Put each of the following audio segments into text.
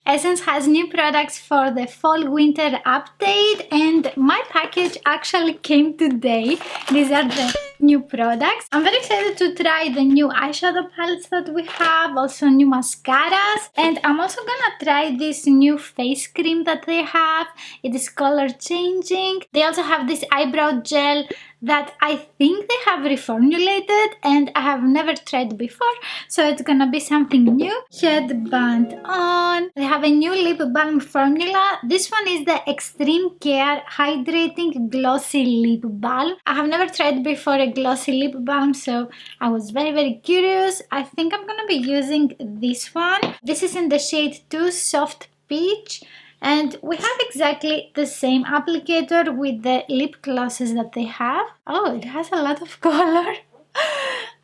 Essence has new products for the fall-winter update, and my package actually came today. These are the new products. I'm very excited to try the new eyeshadow palettes that we have, also new mascaras, and I'm also gonna try this new face cream that they have. It is color changing. They also have this eyebrow gel that I think they have reformulated and I have never tried before, so it's gonna be something new. Headband on. They have a new lip balm formula. This one is the Extreme Care Hydrating Glossy Lip Balm. I have never tried before a glossy lip balm, so I was very curious. I think I'm gonna be using this one. This is in the shade 2 Soft Peach. And we have exactly the same applicator with the lip glosses that they have. Oh, it has a lot of color.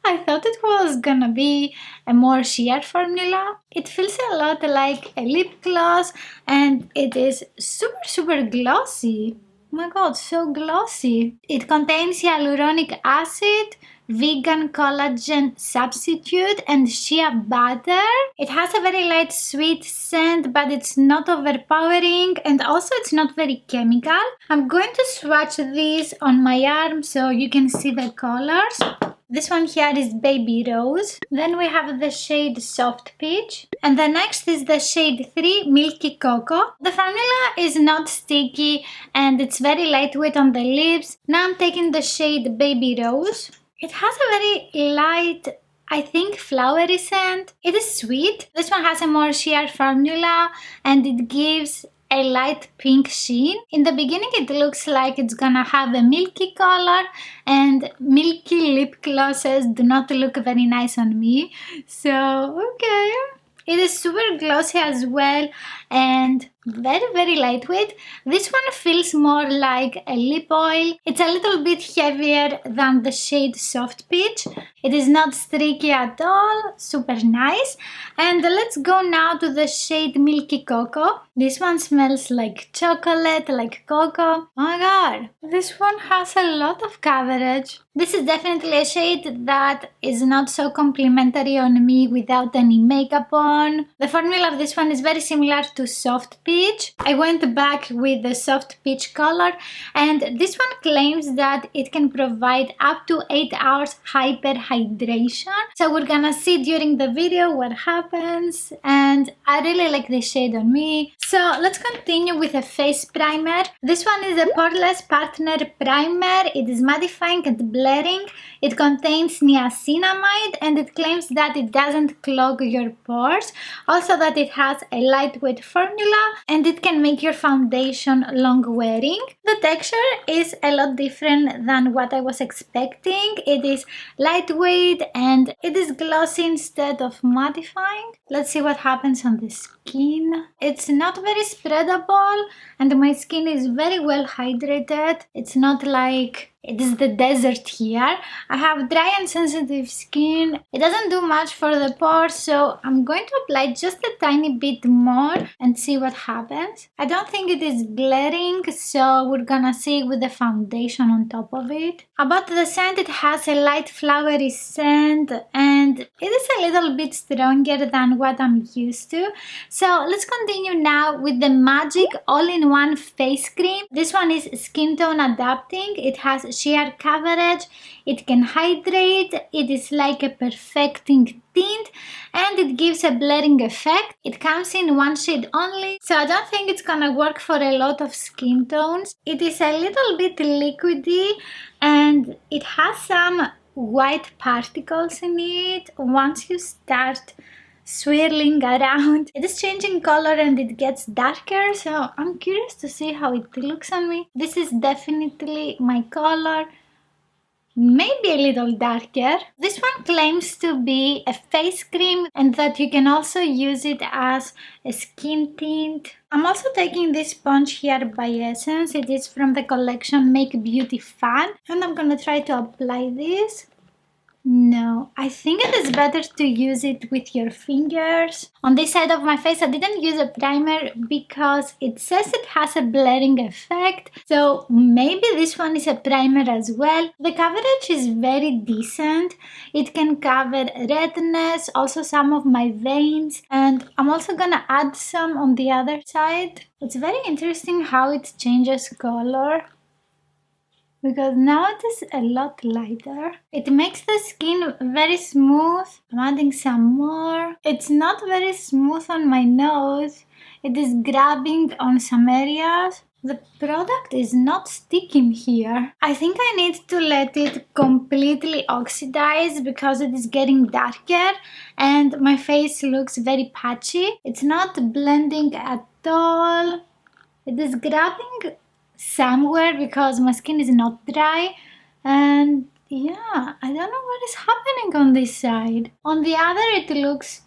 I thought it was gonna be a more sheer formula. It feels a lot like a lip gloss and it is super glossy. Oh my god, so glossy. It contains hyaluronic acid, vegan collagen substitute and shea butter. It has a very light sweet scent, but it's not overpowering, and also it's not very chemical. I'm going to swatch this on my arm so you can see the colors. This one here is Baby Rose. Then we have the shade Soft Peach. And the next is the shade 3 Milky Cocoa. The formula is not sticky and it's very lightweight on the lips. Now I'm taking the shade Baby Rose. It has a very light, I think, flowery scent. It is sweet. This one has a more sheer formula and it gives a light pink sheen. In the beginning it looks like it's gonna have a milky color, and milky lip glosses do not look very nice on me. So, okay. It is super glossy as well and very lightweight. This one feels more like a lip oil. It's a little bit heavier than the shade Soft Peach. It is not streaky at all, super nice. And let's go now to the shade Milky Cocoa. This one smells like chocolate, like cocoa. Oh my god, this one has a lot of coverage. This is definitely a shade that is not so complimentary on me without any makeup on. The formula of this one is very similar to Soft Peach. I went back with the Soft Peach color, and this one claims that it can provide up to 8 hours hyperhydration. So we're gonna see during the video what happens, and I really like this shade on me. So let's continue with a face primer. This one is a poreless partner primer. It is mattifying and blurring. It contains niacinamide and it claims that it doesn't clog your pores. Also that it has a lightweight formula and it can make your foundation long wearing. The texture is a lot different than what I was expecting. It is lightweight and it is glossy instead of mattifying. Let's see what happens on the skin. It's not very spreadable and my skin is very well hydrated. It's not like it is the desert here. I have dry and sensitive skin. It doesn't do much for the pores, so I'm going to apply just a tiny bit more and see what happens. I don't think it is blurring, so we're gonna see with the foundation on top of it. About the scent, it has a light flowery scent and it is a little bit stronger than what I'm used to. So let's continue now with the Magic All-in-One Face Cream. This one is skin tone adapting. It has sheer coverage, it can hydrate, it is like a perfecting tint, and it gives a blurring effect. It comes in one shade only, so I don't think it's gonna work for a lot of skin tones. It is a little bit liquidy and it has some white particles in it. Once you start swirling around, it is changing color and it gets darker, so I'm curious to see how it looks on me. This is definitely my color, maybe a little darker. This one claims to be a face cream and that you can also use it as a skin tint. I'm also taking this sponge here by Essence. It is from the collection Make Beauty Fun and I'm gonna try to apply this. No, I think it is better to use it with your fingers. On this side of my face, I didn't use a primer because it says it has a blurring effect. So maybe this one is a primer as well. The coverage is very decent. It can cover redness, also some of my veins, and I'm also gonna add some on the other side. It's very interesting how it changes color, because now it is a lot lighter. It makes the skin very smooth. I'm adding some more. It's not very smooth on my nose. It is grabbing on some areas. The product is not sticking here. I think I need to let it completely oxidize because it is getting darker and my face looks very patchy. It's not blending at all. It is grabbing somewhere because my skin is not dry, and yeah, I don't know what is happening on this side. On the other, it looks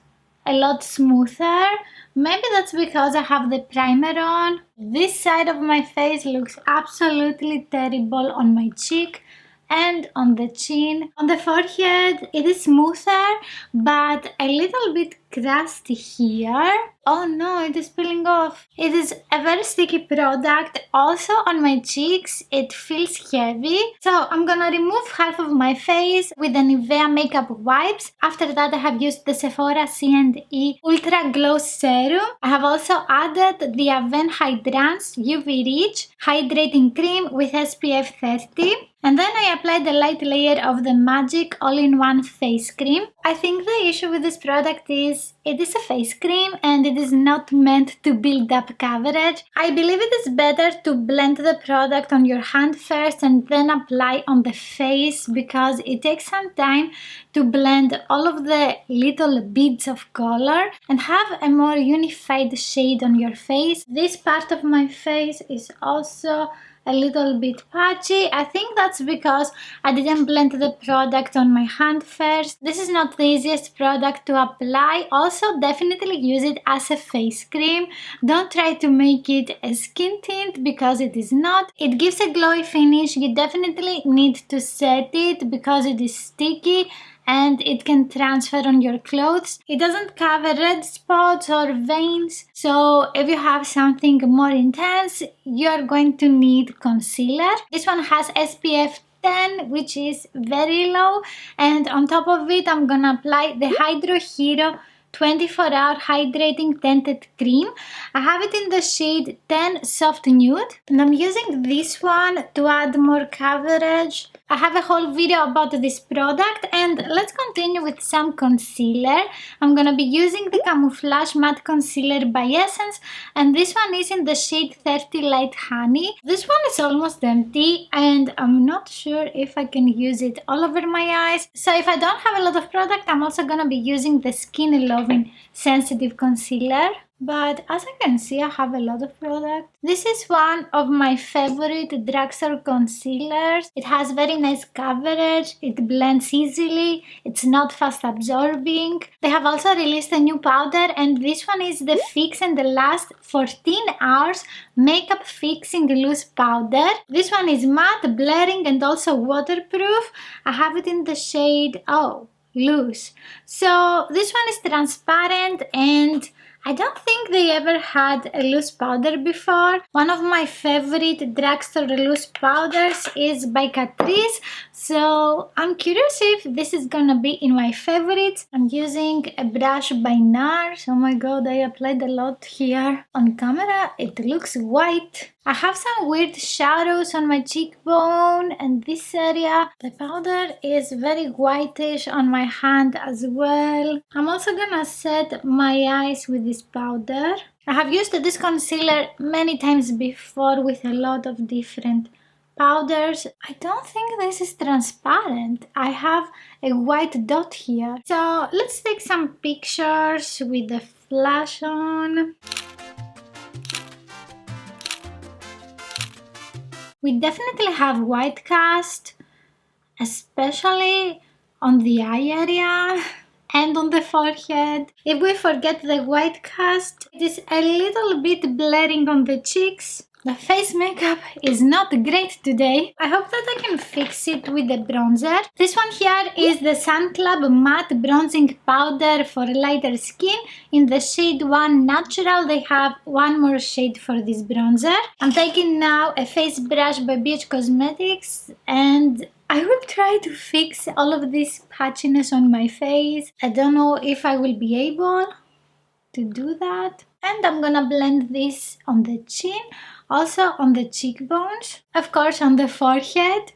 a lot smoother. Maybe that's because I have the primer on. This side of my face looks absolutely terrible on my cheek and on the chin. On the forehead, it is smoother, but a little bit crusty here. Oh no, it is peeling off. It is a very sticky product. Also on my cheeks, it feels heavy. So I'm gonna remove half of my face with the Nivea makeup wipes. After that, I have used the Sephora C&E Ultra Glow Serum. I have also added the Aven Hydrance UV Rich Hydrating Cream with SPF 30. And then I applied the light layer of the Magic All-in-One Face Cream. I think the issue with this product is it is a face cream and it is not meant to build up coverage. I believe it is better to blend the product on your hand first and then apply on the face, because it takes some time to blend all of the little beads of color and have a more unified shade on your face. This part of my face is also a little bit patchy. I think that's because I didn't blend the product on my hand first. This is not the easiest product to apply. Also, definitely use it as a face cream. Don't try to make it a skin tint because it is not. It gives a glowy finish. You definitely need to set it because it is sticky and it can transfer on your clothes. It doesn't cover red spots or veins, so if you have something more intense, you're going to need concealer. This one has SPF 10, which is very low, and on top of it I'm gonna apply the Hydro Hero 24-hour hydrating tinted cream. I have it in the shade 10 soft nude, and I'm using this one to add more coverage. I have a whole video about this product, and let's continue with some concealer. I'm gonna be using the Camouflage Matte Concealer by Essence, and this one is in the shade 30 Light Honey. This one is almost empty and I'm not sure if I can use it all over my eyes. So if I don't have a lot of product, I'm also gonna be using the Skin Loving Sensitive Concealer. But as I can see, I have a lot of product. This is one of my favorite drugstore concealers. It has very nice coverage, it blends easily, it's not fast absorbing. They have also released a new powder, and this one is the Fix and the Last 14 Hours Makeup Fixing Loose Powder. This one is matte, blurring, and also waterproof. I have it in the shade, loose. So this one is transparent, and I don't think they ever had a loose powder before. One of my favorite drugstore loose powders is by Catrice, so I'm curious if this is gonna be in my favorites. I'm using a brush by NARS. Oh my god, I applied a lot here. On camera it looks white. I have some weird shadows on my cheekbone and this area. The powder is very whitish on my hand as well. I'm also gonna set my eyes with this powder. I have used this concealer many times before with a lot of different powders. I don't think this is transparent. I have a white dot here. So let's take some pictures with the flash on. We definitely have white cast, especially on the eye area and on the forehead. If we forget the white cast, it is a little bit blurring on the cheeks. The face makeup is not great today. I hope that I can fix it with the bronzer. This one here is the Sun Club Matte Bronzing Powder for lighter skin in the shade 1 Natural. They have one more shade for this bronzer. I'm taking now a face brush by BH Cosmetics and I will try to fix all of this patchiness on my face. I don't know if I will be able to do that. And I'm gonna blend this on the chin, also on the cheekbones, of course on the forehead.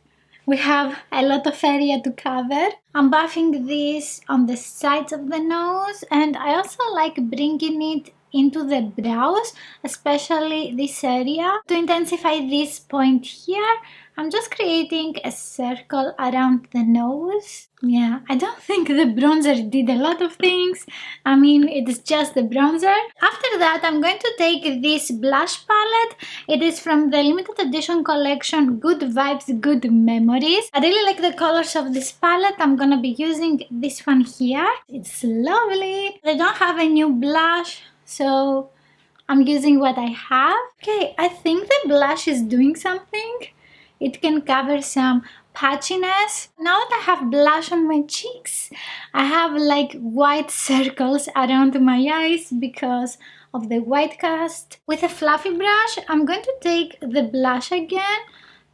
We have a lot of area to cover. I'm buffing this on the sides of the nose, and I also like bringing it into the brows, especially this area. To intensify this point here, I'm just creating a circle around the nose. Yeah, I don't think the bronzer did a lot of things. I mean, it's just the bronzer. After that, I'm going to take this blush palette. It is from the limited edition collection Good Vibes, Good Memories. I really like the colors of this palette. I'm gonna be using this one here. It's lovely. They don't have a new blush, so I'm using what I have. Okay, I think the blush is doing something. It can cover some patchiness. Now that I have blush on my cheeks, I have like white circles around my eyes because of the white cast. With a fluffy brush, I'm going to take the blush again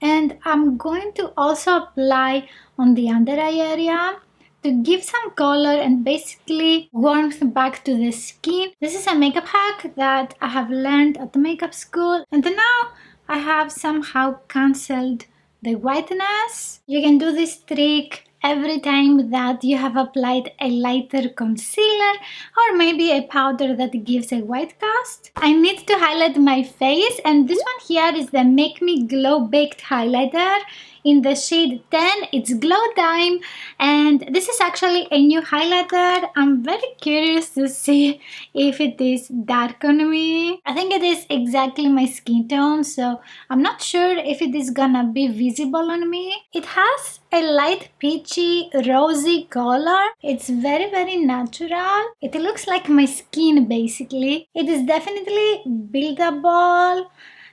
and I'm going to also apply on the under eye area to give some color and basically warmth back to the skin. This is a makeup hack that I have learned at makeup school, and now I have somehow cancelled the whiteness. You can do this trick every time that you have applied a lighter concealer or maybe a powder that gives a white cast. I need to highlight my face, and this one here is the Make Me Glow Baked Highlighter in the shade 10. It's Glow Time, and this is actually a new highlighter. I'm very curious to see if it is dark on me. I think it is exactly my skin tone, so I'm not sure if it is gonna be visible on me. It has a light peachy rosy color. It's very natural. It looks like my skin basically. It is definitely buildable,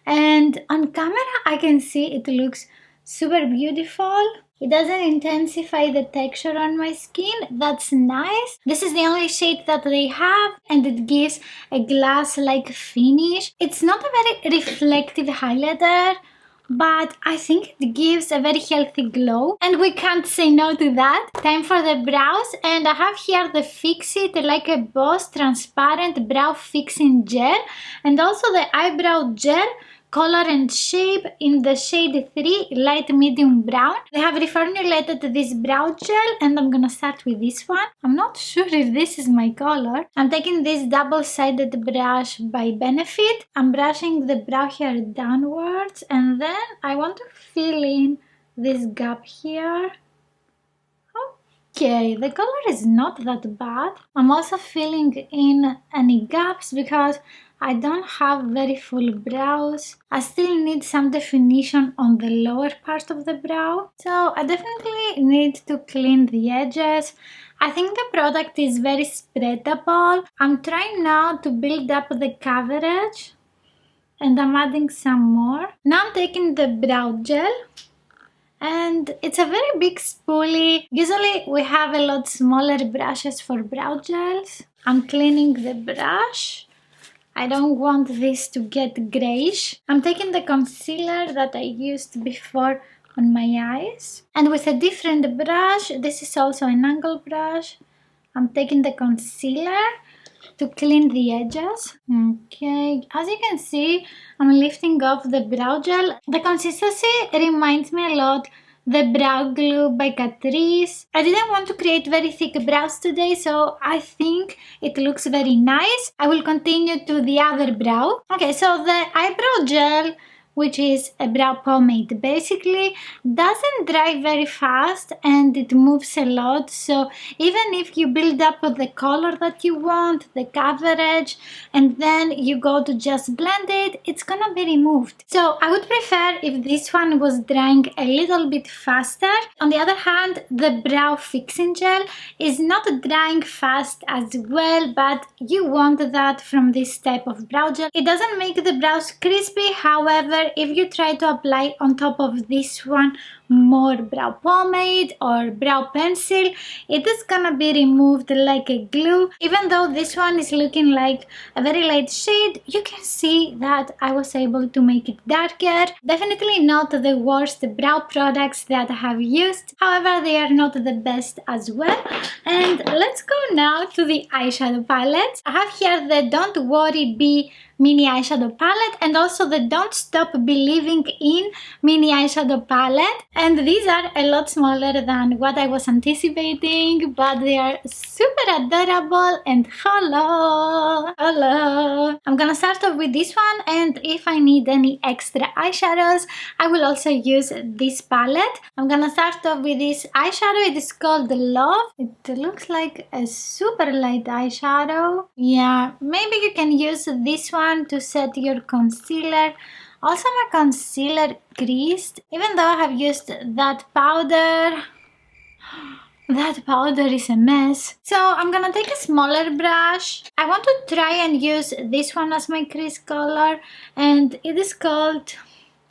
and on camera I can see it looks super beautiful. It doesn't intensify the texture on my skin. That's nice. This is the only shade that they have, and it gives a glass-like finish. It's not a very reflective highlighter, but I think it gives a very healthy glow, and we can't say no to that. Time for the brows, and I have here the Fix It Like a Boss Transparent Brow Fixing Gel, and also the Eyebrow Gel Color and Shape in the shade 3 Light Medium Brown. They have reformulated this brow gel, and I'm gonna start with this one. I'm not sure if this is my color. I'm taking this double-sided brush by Benefit. I'm brushing the brow hair downwards, and then I want to fill in this gap here. Okay, the color is not that bad. I'm also filling in any gaps because I don't have very full brows. I still need some definition on the lower part of the brow. So I definitely need to clean the edges. I think the product is very spreadable. I'm trying now to build up the coverage, and I'm adding some more. Now I'm taking the brow gel, and it's a very big spoolie. Usually we have a lot smaller brushes for brow gels. I'm cleaning the brush. I don't want this to get grayish. I'm taking the concealer that I used before on my eyes, and with a different brush, this is also an angle brush, I'm taking the concealer to clean the edges. Okay, as you can see, I'm lifting off the brow gel. The consistency reminds me a lot the brow glue by Catrice. I didn't want to create very thick brows today, so I think it looks very nice. I will continue to the other brow. Okay, so the eyebrow gel which is a brow pomade. Basically, doesn't dry very fast and it moves a lot, so even if you build up the color that you want, the coverage, and then you go to just blend it, it's gonna be removed. So I would prefer if this one was drying a little bit faster. On the other hand, the brow fixing gel is not drying fast as well, but you want that from this type of brow gel. It doesn't make the brows crispy, however, if you try to apply on top of this one more brow pomade or brow pencil, it is gonna be removed like a glue. Even though this one is looking like a very light shade, you can see that I was able to make it darker. Definitely not the worst brow products that I have used, however they are not the best as well. And let's go now to the eyeshadow palette. I have here the Don't Worry Be mini eyeshadow palette and also the Don't Stop Believing In mini eyeshadow palette, and these are a lot smaller than what I was anticipating, but they are super adorable. And hello, I'm gonna start off with this one, and if I need any extra eyeshadows I will also use this palette. I'm gonna start off with this eyeshadow. It is called Love. It looks like a super light eyeshadow. Yeah, maybe you can use this one to set your concealer. Also, my concealer creased, even though I have used that powder. That powder is a mess. So I'm gonna take a smaller brush. I want to try and use this one as my crease color, and it is called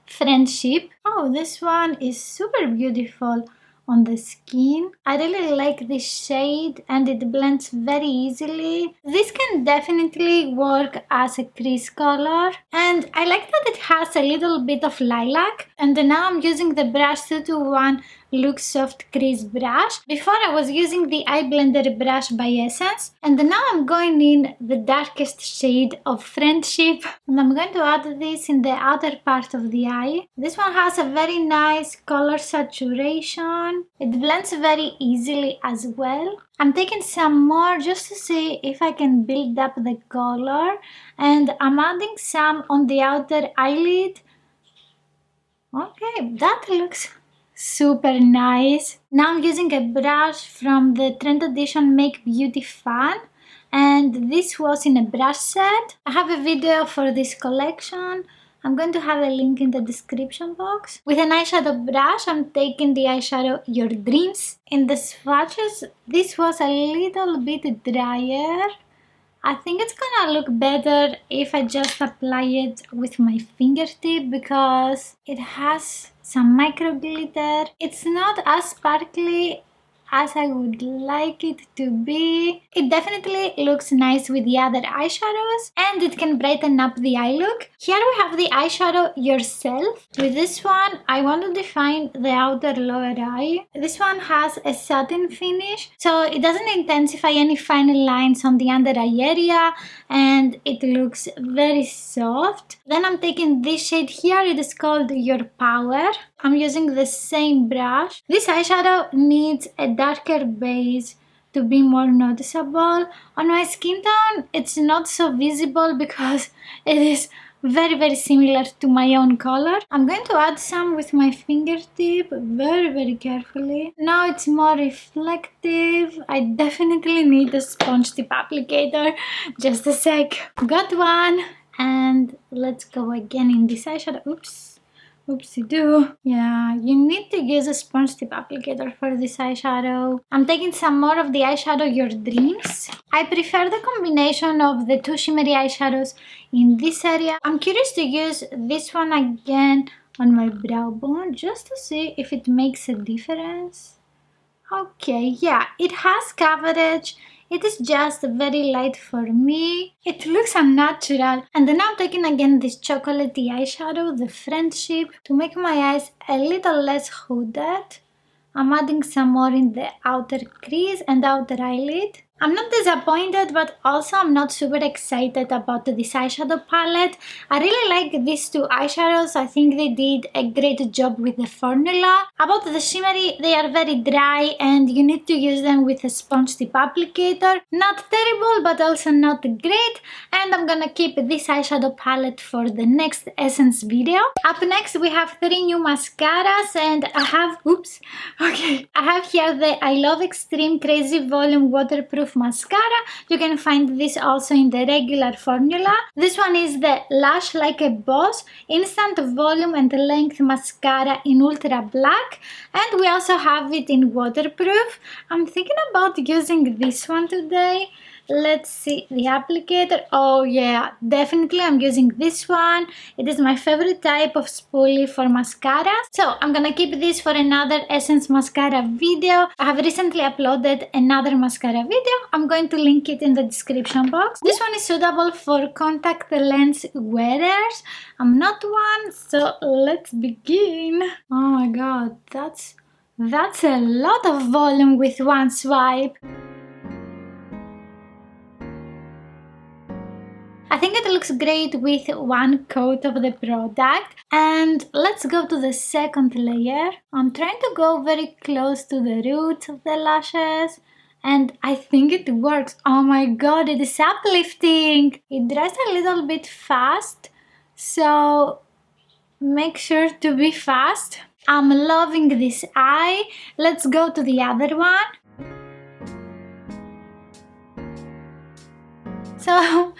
Friendship. Oh, this one is super beautiful on the skin. I really like this shade and it blends very easily. This can definitely work as a crease color, and I like that it has a little bit of lilac. And now I'm using the brush 221 Look Soft Crease brush. Before I was using the eye blender brush by Essence, and now I'm going in the darkest shade of Friendship, and I'm going to add this in the outer part of the eye. This one has a very nice color saturation. It blends very easily as well. I'm taking some more just to see if I can build up the color, and I'm adding some on the outer eyelid. Okay, that looks super nice. Now I'm using a brush from the Trend Edition Make Beauty Fan, and this was in a brush set. I have a video for this collection. I'm going to have a link in the description box. With an eyeshadow brush, I'm taking the eyeshadow Your Dreams. In the swatches, this was a little bit drier. I think it's gonna look better if I just apply it with my fingertip because it has some micro glitter. It's not as sparkly as I would like it to be. It definitely looks nice with the other eyeshadows and it can brighten up the eye look. Here we have the eyeshadow Yourself. With this one, I want to define the outer lower eye. This one has a satin finish, so it doesn't intensify any fine lines on the under eye area and it looks very soft. Then I'm taking this shade here, it is called Your Power. I'm using the same brush. This eyeshadow needs a darker base to be more noticeable. On my skin tone, it's not so visible because it is very similar to my own color. I'm going to add some with my fingertip very carefully. Now it's more reflective. I definitely need a sponge tip applicator. Just a sec. Got one. And let's go again in this eyeshadow. Oopsie-doo. Yeah, you need to use a sponge tip applicator for this eyeshadow. I'm taking some more of the eyeshadow Your Dreams. I prefer the combination of the two shimmery eyeshadows in this area. I'm curious to use this one again on my brow bone just to see if it makes a difference. Okay, yeah, it has coverage. It is just very light for me. It looks unnatural. And then I'm taking again this chocolatey eyeshadow, the Friendship, to make my eyes a little less hooded. I'm adding some more in the outer crease and outer eyelid. I'm not disappointed, but also I'm not super excited about this eyeshadow palette. I really like these two eyeshadows. I think they did a great job with the formula. About the shimmery, they are very dry and you need to use them with a sponge tip applicator. Not terrible, but also not great. And I'm gonna keep this eyeshadow palette for the next Essence video. Up next, we have 3 new mascaras, and I have here the I Love Extreme Crazy Volume Waterproof Mascara. You can find this also in the regular formula. This one is the Lash Like a Boss Instant Volume and Length Mascara in Ultra Black, and we also have it in waterproof. I'm thinking about using this one today. Let's see the applicator. Oh yeah, definitely I'm using this one. It is my favorite type of spoolie for mascara. So I'm gonna keep this for another Essence mascara video. I have recently uploaded another mascara video. I'm going to link it in the description box. This one is suitable for contact lens wearers. I'm not one, so let's begin. Oh my god, that's a lot of volume with one swipe. I think it looks great with one coat of the product. And let's go to the second layer. I'm trying to go very close to the roots of the lashes, and I think it works. Oh my god, it is uplifting! It dries a little bit fast, so make sure to be fast. I'm loving this eye. Let's go to the other one. So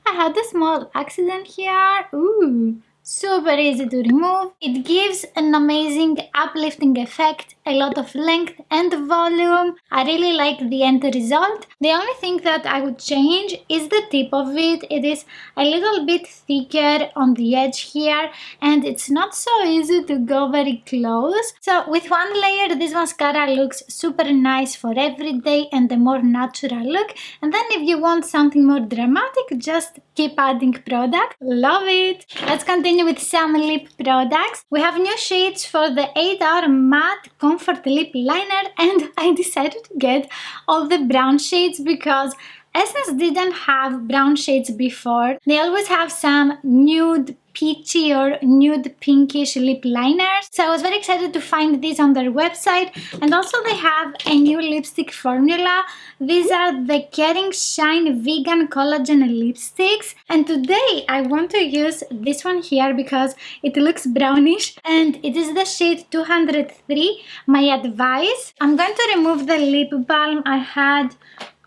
I had a small accident here. Ooh, super easy to remove. It gives an amazing uplifting effect, a lot of length and volume. I really like the end result. The only thing that I would change is the tip of it. It is a little bit thicker on the edge here, and it's not so easy to go very close. So with one layer, this mascara looks super nice for every day and a more natural look. And then if you want something more dramatic, just keep adding product. Love it! Let's continue with some lip products. We have new shades for the 8-hour matte comfort lip liner, and I decided to get all the brown shades because Essence didn't have brown shades before. They always have some nude peachy or nude pinkish lip liners. So I was very excited to find these on their website, and also they have a new lipstick formula. These are the Caring Shine Vegan Collagen lipsticks, and today I want to use this one here because it looks brownish, and it is the shade 203, My Advice. I'm going to remove the lip balm. I had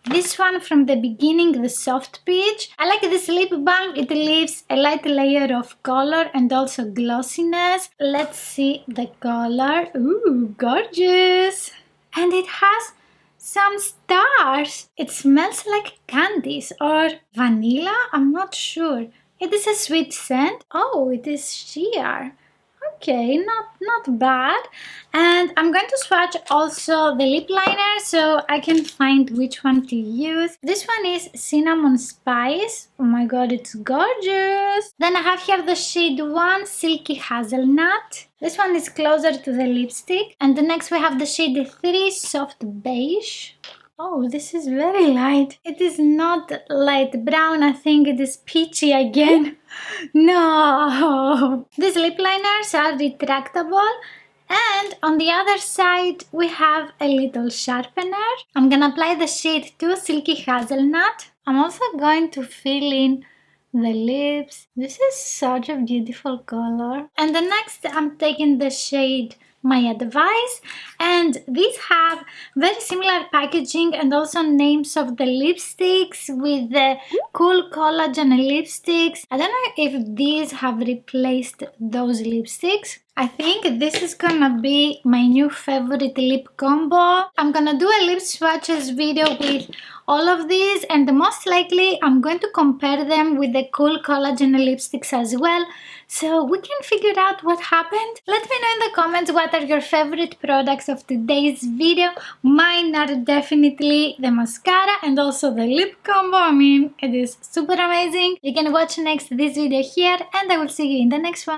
this one from the beginning, the soft peach. I like this lip balm. It leaves a light layer of color and also glossiness. Let's see the color. Ooh, gorgeous! And it has some stars. It smells like candies or vanilla. I'm not sure. It is a sweet scent. Oh, it is sheer. Okay, not bad. And I'm going to swatch also the lip liner so I can find which one to use. This one is Cinnamon Spice. Oh my god, it's gorgeous. Then I have here the shade 1, Silky Hazelnut. This one is closer to the lipstick. And the next we have the shade 3, Soft Beige. Oh, this is very light. It is not light brown. I think it is peachy again. No! These lip liners are retractable. And on the other side, we have a little sharpener. I'm gonna apply the shade 2, Silky Hazelnut. I'm also going to fill in the lips. This is such a beautiful color. And the next, I'm taking the shade My Advice, and these have very similar packaging and also names of the lipsticks with the Cool Collagen lipsticks. I don't know if these have replaced those lipsticks. I think this is gonna be my new favorite lip combo. I'm gonna do a lip swatches video with all of these, and most likely I'm going to compare them with the Cool Collagen lipsticks as well, so we can figure out what happened. Let me know in the comments what are your favorite products of today's video. Mine are definitely the mascara and also the lip combo. I mean, it is super amazing. You can watch next this video here, and I will see you in the next one.